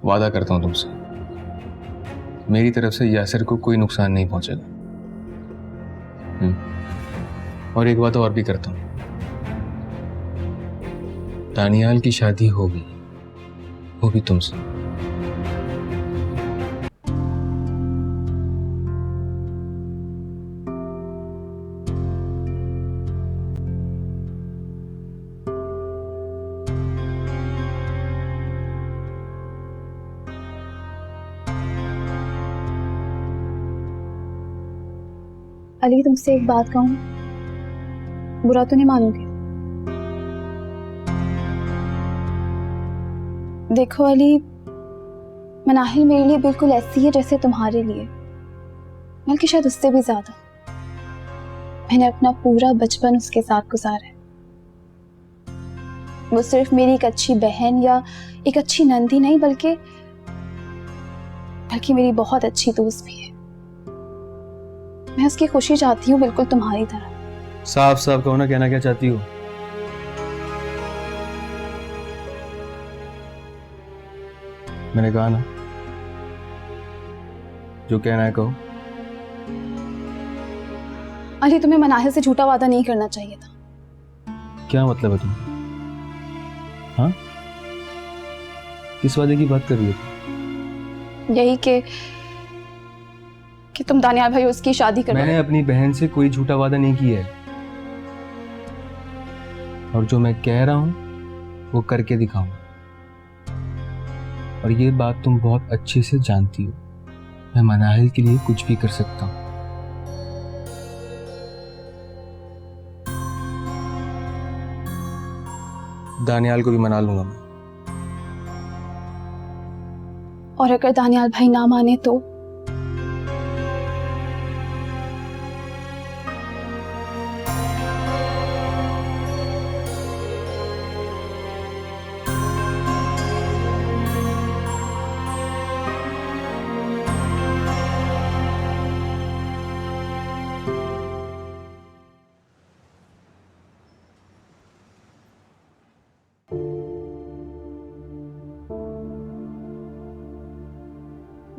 वादा करता हूं तुमसे, मेरी तरफ से यासिर को कोई नुकसान नहीं पहुंचेगा। और एक बात और भी करता हूं, दानियाल की शादी होगी, वो भी तुमसे। अली, तुमसे एक बात कहूँ, बुरा तो नहीं मानोगे? देखो अली, मनाहिल मेरे लिए बिल्कुल ऐसी है जैसे तुम्हारे लिए, बल्कि शायद उससे भी ज्यादा। मैंने अपना पूरा बचपन उसके साथ गुजारा है। वो सिर्फ मेरी एक अच्छी बहन या एक अच्छी नंदी नहीं, बल्कि मेरी बहुत अच्छी दोस्त भी है। मैं उसकी खुशी चाहती हूँ, बिल्कुल तुम्हारी तरह। साफ साफ कहो ना, कहना क्या चाहती हो? मैंने कहा ना, जो कहना है कहो। अली, तुम्हें मनाहिल से झूठा वादा नहीं करना चाहिए था। क्या मतलब है तुम? हाँ, किस वादे की बात कर रही हो? यही कि तुम दानियाल भाई उसकी शादी कर। मैंने अपनी बहन से कोई झूठा वादा नहीं किया है, और जो मैं कह रहा हूं वो करके दिखाऊंगा। और ये बात तुम बहुत अच्छे से जानती हो, मैं मनाहिल के लिए कुछ भी कर सकता हूं। दानियाल को भी मना लूंगा मैं। और अगर दानियाल भाई ना माने तो?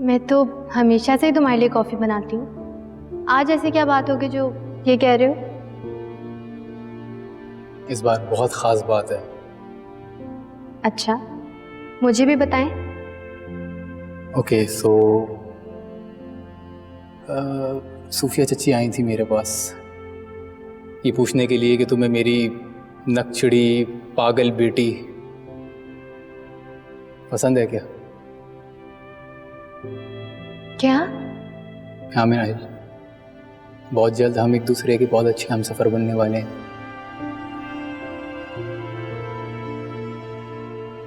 मैं तो हमेशा से ही तुम्हारे लिए कॉफ़ी बनाती हूँ। आज ऐसी क्या बात होगी जो ये कह रहे हो? इस बार बहुत ख़ास बात है। अच्छा, मुझे भी बताएं। ओके, सो सूफिया चची आई थी मेरे पास, ये पूछने के लिए कि तुम्हें मेरी नकचड़ी पागल बेटी पसंद है क्या? क्या? हाँ मनाहिल, बहुत जल्द हम एक दूसरे के बहुत अच्छे हमसफ़र बनने वाले हैं।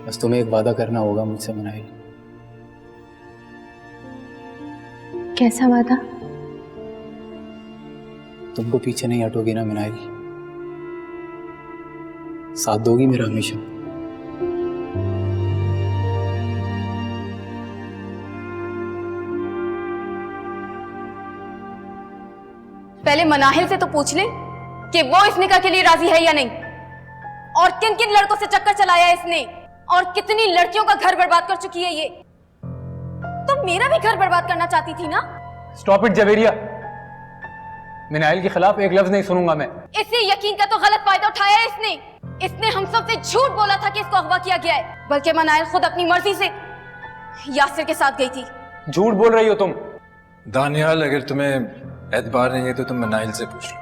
बस तुम्हें एक वादा करना होगा मुझसे मनाहिल। कैसा वादा? तुमको पीछे नहीं हटोगी ना मनाहिल? साथ दोगी मेरा हमेशा? पहले मनाहिल से तो पूछ ले कि वो इस निकाह के लिए राजी है या नहीं, और किन किन लड़कों से चक्कर चलाया है इसने, और कितनी लड़कियों का घर बर्बाद कर चुकी है ये। तो मेरा भी घर बर्बाद करना चाहती थी ना? स्टॉप इट जवेरिया, मनाहिल के खिलाफ एक लफ्ज नहीं सुनूंगा मैं। इसी यकीन का तो गलत फायदा उठाया है इसने। इसने हम सब से झूठ बोला था कि इसको अगवा किया गया है, बल्कि मनाहिल खुद अपनी मर्जी से यासिर के साथ गई थी। झूठ बोल रही हो तुम। दानियाल, अगर तुम्हें एतबार नहीं है तो तुम मनाहिल से पूछ लो।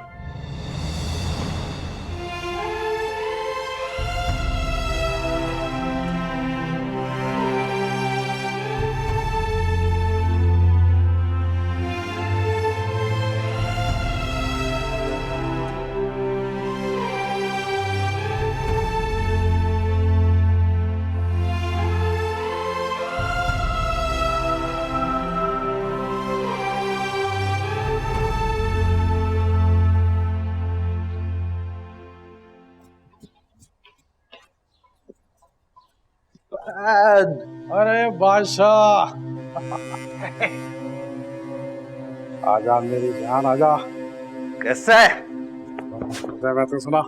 अरे बादशाह, आजा मेरी जान, आजा। कैसा है? मैं तो सुना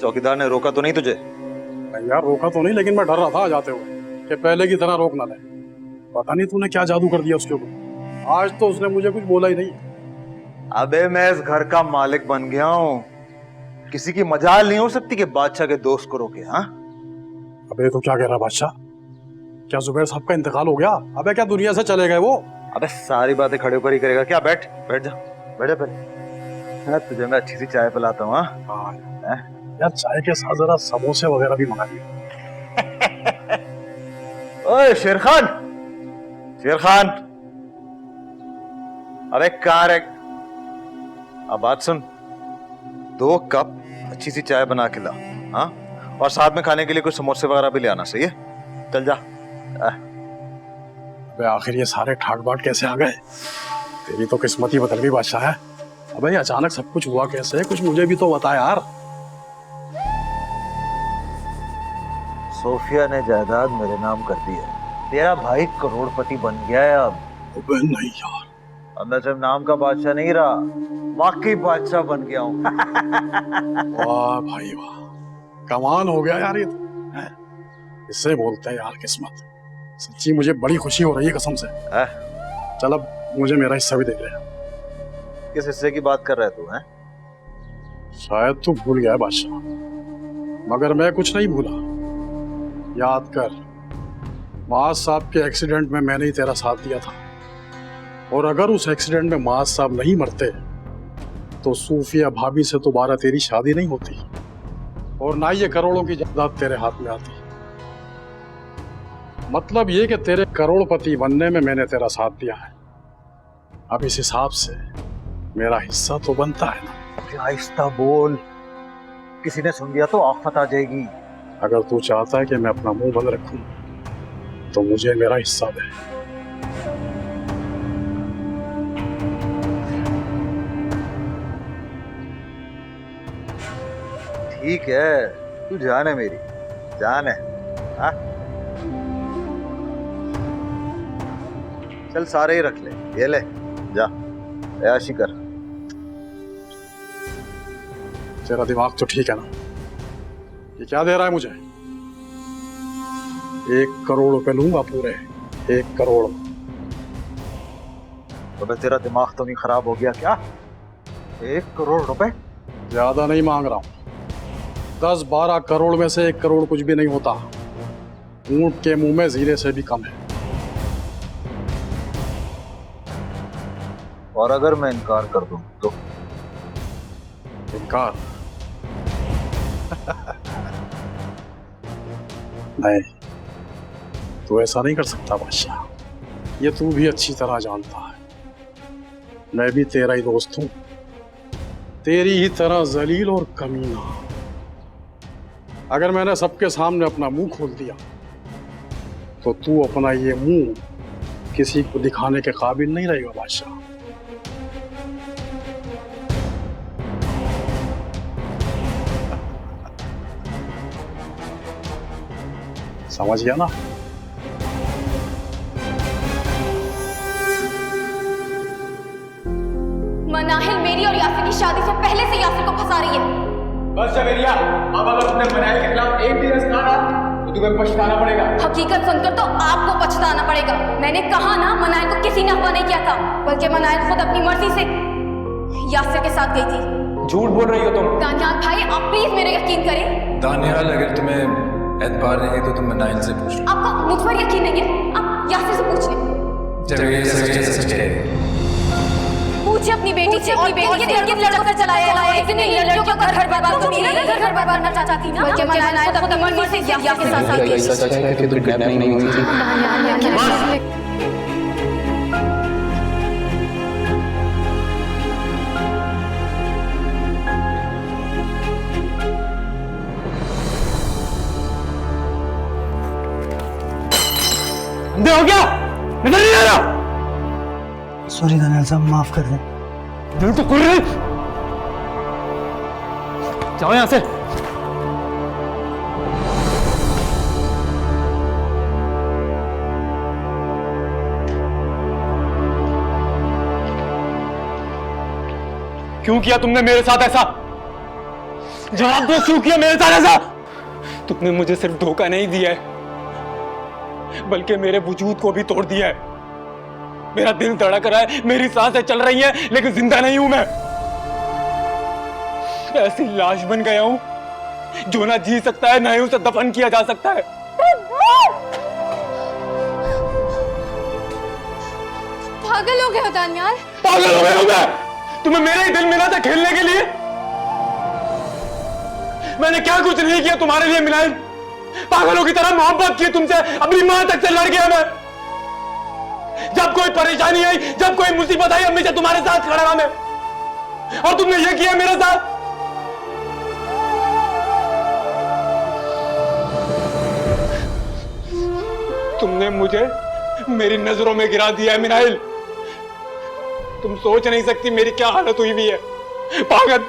चौकीदार ने रोका तो नहीं तुझे? नहीं यार, रोका तो नहीं, लेकिन मैं डर रहा था जाते हुए कि पहले की तरह रोक ना ले। पता नहीं तूने क्या जादू कर दिया उसके ऊपर। आज तो उसने मुझे कुछ बोला ही नहीं। अबे मैं इस घर का मालिक बन गया हूँ, किसी की मजाल नहीं हो सकती कि बादशाह के दोस्त को रोके। हाँ अबे तो क्या कह रहा बादशाह? क्या जुबैर साहब का इंतकाल हो गया? अबे क्या दुनिया से चले गए वो? अबे सारी बातें खड़े होकर ही करेगा क्या? बैठ बैठ जा, बैठ जा पहले। हाँ, तुझे मैं अच्छी सी चाय पिलाता हूँ। हाँ यार, चाय के साथ जरा समोसे वगैरह भी मंगा लिया। ओए शेर खान, शेर खान, अबे कहाँ रह? अब बात सुन, 2 कप अच्छी सी चाय बना के ला। हाँ, और साथ में खाने के लिए कुछ समोसे वगैरह भी ले आना। सही है? चल जा। अबे आखिर ये सारे ठाट बाट कैसे आ गए? तेरी तो किस्मत ही बदल गई बादशाह है। अबे अचानक सब कुछ हुआ कैसे? कुछ मुझे भी तो बता यार। सोफिया ने जायदाद मेरे नाम कर दी है, तेरा भाई करोड़पति बन गया है अब। अबे नहीं यार, अब मैं सिर्फ नाम का बादशाह नहीं रहा, वाकई बादशाह बन गया हूँ। वाह भाई वाह, कमाल हो गया यार ये तो। हैं? इससे बोलते हैं यार किस्मत। सच्ची मुझे बड़ी खुशी हो रही है कसम से। चल अब मुझे मेरा हिस्सा भी दे दे। किस हिस्से की बात कर रहा है तू? हैं? शायद तू भूल गया है बादशाह, मगर मैं कुछ नहीं भूला। याद कर, माज साहब के एक्सीडेंट में मैंने ही तेरा साथ दिया था, और अगर उस एक्सीडेंट में माज साहब नहीं मरते तो सूफिया भाभी से दोबारा तेरी शादी नहीं होती, और ना ये करोड़ों की जायदाद तेरे हाथ में आती। मतलब ये कि तेरे करोड़पति बनने में मैंने तेरा साथ दिया है। अब इस हिसाब से मेरा हिस्सा तो बनता है ना। आहिस्ता बोल, किसी ने सुन लिया तो आफत आ जाएगी। अगर तू चाहता है कि मैं अपना मुंह बंद रखूं तो मुझे मेरा हिस्सा दे। ठीक है, तू जान है मेरी जान है। हाँ? चल सारे ही रख ले, ये ले जा, ऐशी कर। तेरा दिमाग तो ठीक है ना? ये क्या दे रहा है मुझे? 1 करोड़ रुपए लूंगा पूरे, 1 करोड़। तो तेरा दिमाग तो नहीं खराब हो गया क्या? 1 करोड़ रुपए? ज्यादा नहीं मांग रहा हूं। 10-12 करोड़ में से 1 करोड़ कुछ भी नहीं होता। ऊंट के मुंह में जीरे से भी कम है। और अगर मैं इनकार कर दूं तो? इनकार? नहीं, तू ऐसा नहीं कर सकता बादशाह। ये तू भी अच्छी तरह जानता है, मैं भी तेरा ही दोस्त हूं, तेरी ही तरह जलील और कमीना। अगर मैंने सबके सामने अपना मुंह खोल दिया तो तू अपना ये मुंह किसी को दिखाने के काबिल नहीं रहेगा बादशाह। समझ गया ना? मनाहिल मेरी और यासिर की शादी से पहले से यासिर को फंसा रही है। बस जवेरिया, अब अगर तुमने मनाहिल के खिलाफ एक भी रस कहा तो तुम्हें पछताना पड़ेगा। हकीकत सुनकर तो आपको पछताना पड़ेगा। मैंने कहा ना, मनाहिल को किसी ने अफवाह नहीं किया था, बल्कि मनाहिल खुद अपनी मर्जी से यासिर के साथ गई थी। झूठ बोल रही हो तुम। दानियाल भाई, आप प्लीज मेरे यकीन करें। दानियाल, अगर तुम्हें एतबार नहीं है तो तुम मनाहिल से पूछ लो। आपको मुझ पर यकीन नहीं है? आप यासिर से पूछ लें। जब ये सच है, पूछिए अपनी बेटी से, और बेटी के किन लड़कों से चलाया है, इतनी लड़कियों का घर बर्बाद तो मेरा घर बर्बाद करना चाहती ना, बल्कि मनाहिल खुद अपनी मर्जी से यासिर के साथ गई। सच है कि तुम किडनैप नहीं हुई थी? हो गया, नजर नहीं आ रहा। सॉरी दानियाल साहब, माफ कर दें। दिल तो खुल रही। जाओ यहां से। क्यों किया तुमने मेरे साथ ऐसा? जवाब दो, क्यों किया मेरे साथ ऐसा? तुमने मुझे सिर्फ धोखा नहीं दिया है, बल्कि मेरे वजूद को भी तोड़ दिया है। मेरा दिल धड़क रहा है, मेरी सांसें चल रही हैं, लेकिन जिंदा नहीं हूं मैं। ऐसी लाश बन गया हूं जो ना जी सकता है, ना ही उसे दफन किया जा सकता है। पागल हो गए हो दानियाल? पागल हो गया हूं मैं? तुम्हें मेरा ही दिल मिला था खेलने के लिए? मैंने क्या कुछ नहीं किया तुम्हारे लिए मिनाइल? पागलों की तरह मोहब्बत की तुमसे, अपनी मां तक से लड़ गया मैं। जब कोई परेशानी आई, जब कोई मुसीबत आई, हमेशा तुम्हारे साथ खड़ा रहा मैं। और तुमने ये किया मेरे साथ। तुमने मुझे मेरी नजरों में गिरा दिया है मिनाइल। तुम सोच नहीं सकती मेरी क्या हालत हुई हुई है। पागल।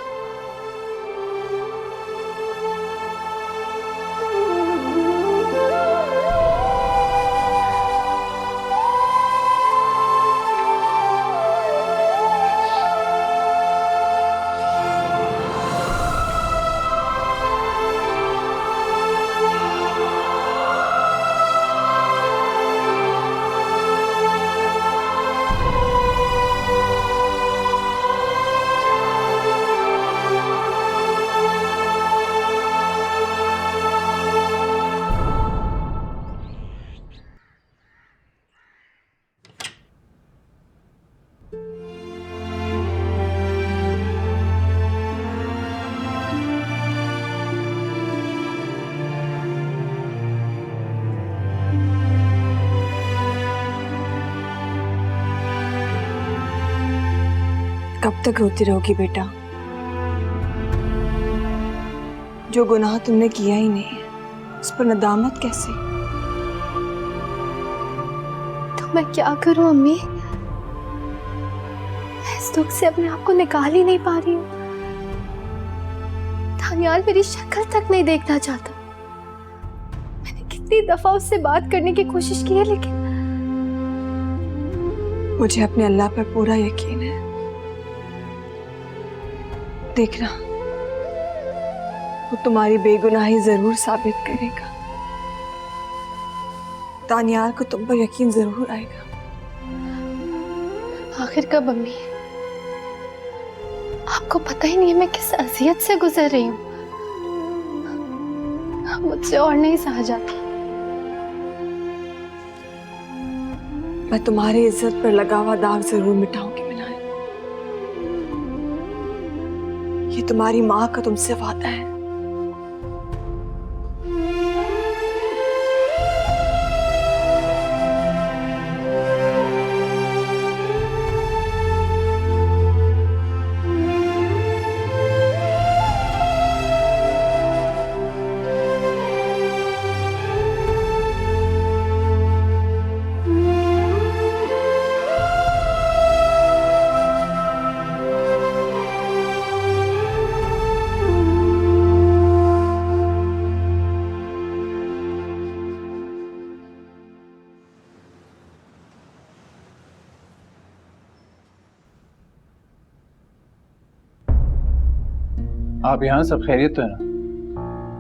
कब तक रोती रहोगी बेटा? जो गुनाह तुमने किया ही नहीं है उस पर नदामत कैसे? तो मैं क्या करूं अम्मी? मैं इस दुख से अपने आप को निकाल ही नहीं पा रही हूँ। दानियाल मेरी शक्ल तक नहीं देखना चाहता। मैंने कितनी दफा उससे बात करने की कोशिश की है, लेकिन मुझे अपने अल्लाह पर पूरा यकीन है। देखना, वो तुम्हारी बेगुनाही जरूर साबित करेगा। दानियाल को तुम पर यकीन जरूर आएगा। आखिर कब अम्मी? आपको पता ही नहीं है मैं किस अजियत से गुजर रही हूँ। मुझसे और नहीं सहा जाती। मैं तुम्हारी इज्जत पर लगा हुआ दाग जरूर मिटाऊंगी मिनाइल। ये तुम्हारी माँ का तुमसे वादा है। आप यहाँ सब खैरियत तो है ना?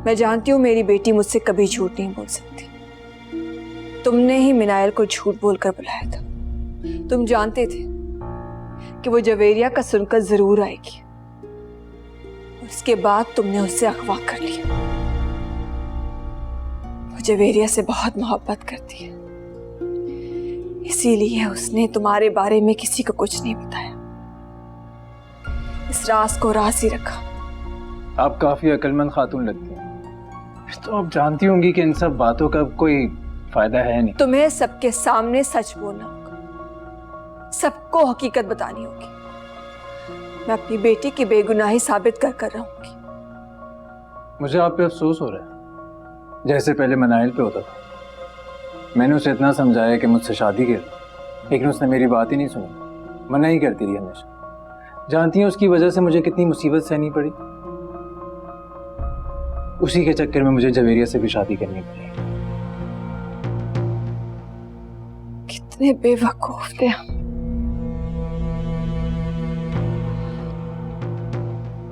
मैं जानती हूँ मेरी बेटी मुझसे कभी झूठ नहीं बोल सकती। तुमने ही मिनाइल को झूठ बोलकर बुलाया था। तुम जानते थे कि वो जवेरिया का सुनकर जरूर आएगी। उसके बाद तुमने उससे अगवा कर लिया। वो जवेरिया से बहुत मोहब्बत करती है, इसीलिए उसने तुम्हारे बारे में किसी को कुछ नहीं बताया। इस राज को राज ही रखा। आप काफी अक्लमंद खातून लगती हैं, तो आप जानती होंगी कि इन सब बातों का कोई फायदा है नहीं। तुम्हें सबके सामने सच बोलना होगा, सबको हकीकत बतानी होगी। मैं अपनी बेटी की बेगुनाही साबित कर रहूंगी। मुझे आप पे अफसोस हो रहा है, जैसे पहले मनाइल पे होता था। मैंने उसे इतना समझाया कि मुझसे शादी कर, लेकिन उसने मेरी बात ही नहीं सुनी, मना ही करती रही हमेशा। जानती हैं उसकी वजह से मुझे कितनी मुसीबत सहनी पड़ी। उसी के चक्कर में मुझे जवेरिया से भी शादी करनी पड़ी। कितने बेवकूफ थे हम।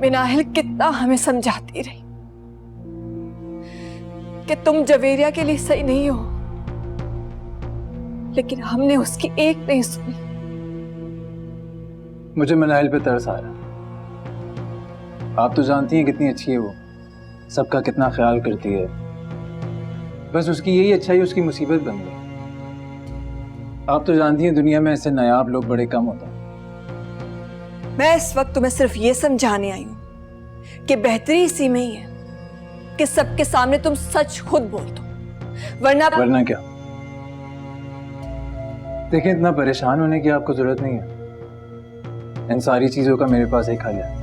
मिनाहिल कितना हमें समझाती रही कि तुम जवेरिया के लिए सही नहीं हो, लेकिन हमने उसकी एक नहीं सुनी। मुझे मनाइल पे तरस आ रहा। आप तो जानती हैं कितनी अच्छी है वो, सबका कितना ख्याल करती है। बस उसकी यही अच्छाई उसकी मुसीबत बन गई। आप तो जानती हैं दुनिया में ऐसे नायाब लोग बड़े कम होते हैं। मैं इस वक्त तुम्हें सिर्फ ये समझाने आई हूं कि बेहतरी इसी में ही है कि सबके सामने तुम सच खुद बोल दो, वरना क्या? देखिए, इतना परेशान होने की आपको जरूरत नहीं है। इन सारी चीजों का मेरे पास एक हल है।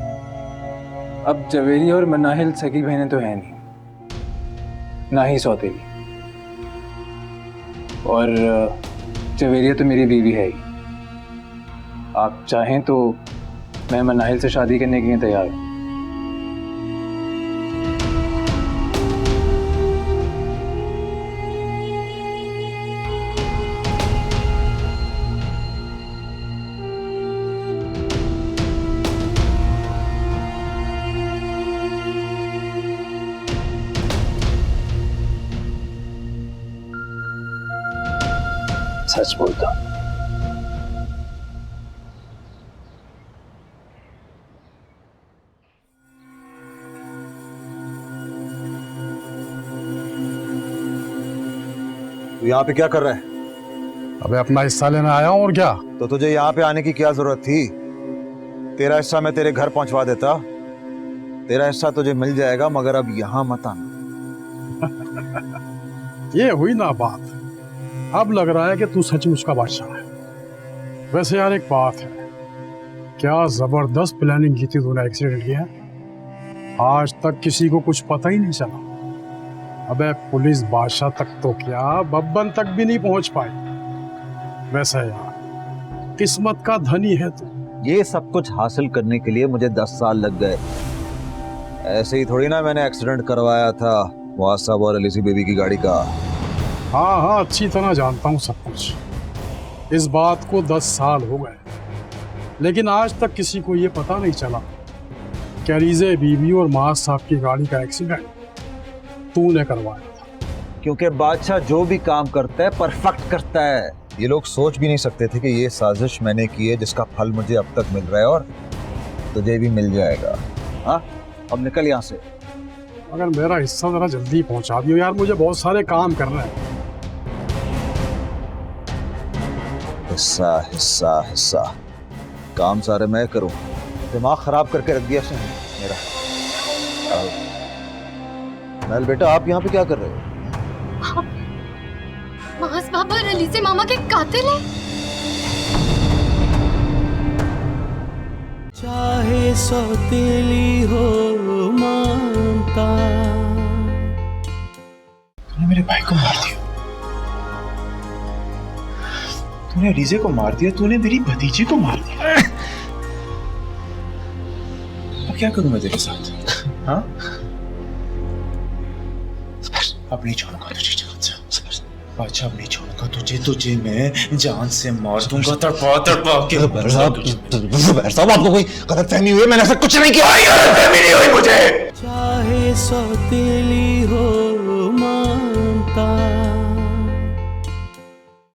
अब जवेरिया और मनाहिल सगी बहनें तो है नहीं, ना ही सौतेली। और जवेरिया तो मेरी बीवी है ही। आप चाहें तो मैं मनाहिल से शादी करने के लिए तैयार हूं। सच बोलता हूं। तू यहाँ पे क्या कर रहा है? अबे अपना हिस्सा लेने आया हूँ और क्या। तो तुझे यहाँ पे आने की क्या जरूरत थी? तेरा हिस्सा मैं तेरे घर पहुंचवा देता। तेरा हिस्सा तुझे मिल जाएगा, मगर अब यहाँ मत आना। ये हुई ना बात। अब लग रहा है कि तू सचमुच का बादशाह है। वैसे यार एक बात है, क्या जबरदस्त प्लानिंग की थी तूने एक्सीडेंट किया। आज तक किसी को कुछ पता ही नहीं चला। अबे पुलिस बादशाह तक तो क्या, बब्बन तक भी नहीं पहुंच पाई। वैसे यार किस्मत का धनी है तू। ये सब कुछ हासिल करने के लिए मुझे 10 साल लग गए। ऐसे ही थोड़ी ना मैंने एक्सीडेंट करवाया था मुआज साहब और अलीसी बेबी की गाड़ी का। हाँ हाँ, अच्छी तरह जानता हूँ सब कुछ। इस बात को 10 साल हो गए, लेकिन आज तक किसी को ये पता नहीं चला कि अलीज़े बीबी और मुआज साहब की गाड़ी का एक्सीडेंट तूने करवाया था। क्योंकि बादशाह जो भी काम करता है परफेक्ट करता है। ये लोग सोच भी नहीं सकते थे कि ये साजिश मैंने की है, जिसका फल मुझे अब तक मिल रहा है और तुझे भी मिल जाएगा। हाँ, अब निकल यहाँ से। अगर मेरा हिस्सा जरा जल्दी पहुंचा दियो यार, मुझे बहुत सारे काम करने हैं। हिस्सा हिस्सा हिस्सा, काम सारे मैं करूं। दिमाग खराब करके रख दिया इसने मेरा। महल बेटा, आप यहाँ पे क्या कर रहे हो? मास बाबा और अलीसे मामा के कातिल हैं। चाहे सौतेली हो मानता। तूने मेरे भाई को मार दिया, तूने अलीज़े को मार दिया, तूने मेरी भतीजी को मार दिया। अब क्या करूं मैं तेरे साथ? हाँ, अब नहीं छोड़ूंगा तुझे जान से। अच्छा, अब नहीं छोड़ूंगा तुझे। तुझे मैं जान से मार दूंगा, तड़पा तड़पा के। साहब, आपको कोई गलतफहमी हुई है? मैंने ऐसा कुछ नहीं किया। गलतफहमी नहीं हुई मुझे। चाहे सौतेली हो मानता।